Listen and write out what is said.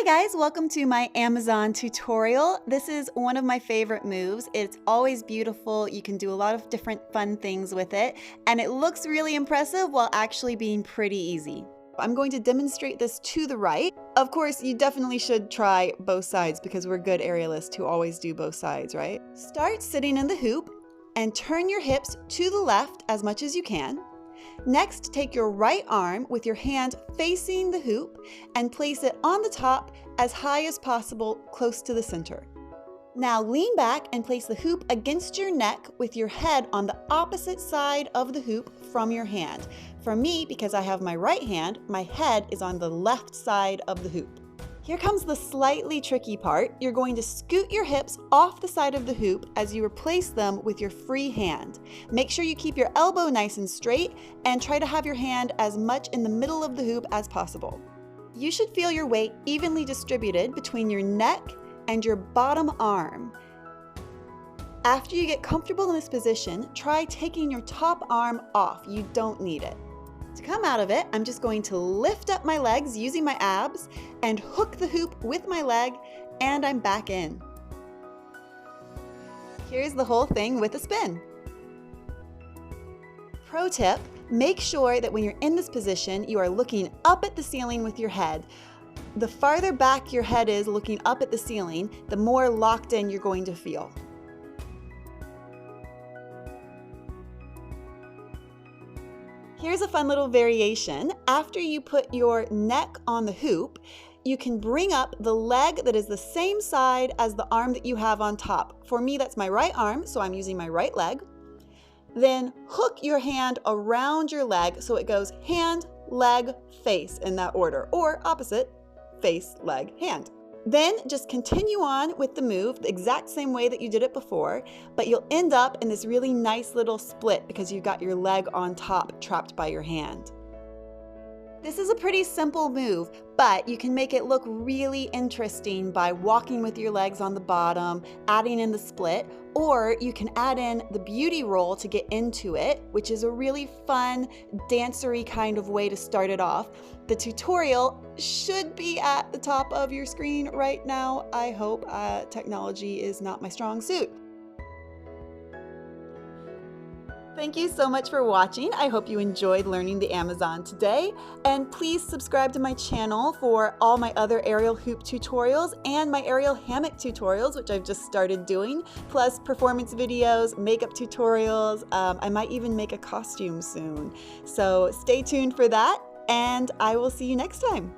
Hi guys, welcome to my Amazon tutorial. This is one of my favorite moves. It's always beautiful. You can do a lot of different fun things with it, and it looks really impressive while actually being pretty easy. I'm going to demonstrate this to the right. Of course, you definitely should try both sides because we're good aerialists who always do both sides, right? Start sitting in the hoop and turn your hips to the left as much as you can. Next, take your right arm with your hand facing the hoop and place it on the top as high as possible, close to the center. Now lean back and place the hoop against your neck with your head on the opposite side of the hoop from your hand. For me, because I have my right hand, my head is on the left side of the hoop. Here comes the slightly tricky part. You're going to scoot your hips off the side of the hoop as you replace them with your free hand. Make sure you keep your elbow nice and straight and try to have your hand as much in the middle of the hoop as possible. You should feel your weight evenly distributed between your neck and your bottom arm. After you get comfortable in this position, try taking your top arm off. You don't need it. To come out of it, I'm just going to lift up my legs using my abs and hook the hoop with my leg, and I'm back in. Here's the whole thing with a spin. Pro tip, make sure that when you're in this position, you are looking up at the ceiling with your head. The farther back your head is looking up at the ceiling, the more locked in you're going to feel. Here's a fun little variation. After you put your neck on the hoop, you can bring up the leg that is the same side as the arm that you have on top. For me, that's my right arm, so I'm using my right leg. Then hook your hand around your leg so it goes hand, leg, face in that order, or opposite, face, leg, hand. Then just continue on with the move the exact same way that you did it before, but you'll end up in this really nice little split because you've got your leg on top trapped by your hand. This is a pretty simple move, but you can make it look really interesting by walking with your legs on the bottom, adding in the split, or you can add in the beauty roll to get into it, which is a really fun, dancery kind of way to start it off. The tutorial should be at the top of your screen right now. I hope technology is not my strong suit. Thank you so much for watching. I hope you enjoyed learning the Amazon today. And please subscribe to my channel for all my other aerial hoop tutorials and my aerial hammock tutorials, which I've just started doing, plus performance videos, makeup tutorials. I might even make a costume soon. So stay tuned for that, and I will see you next time.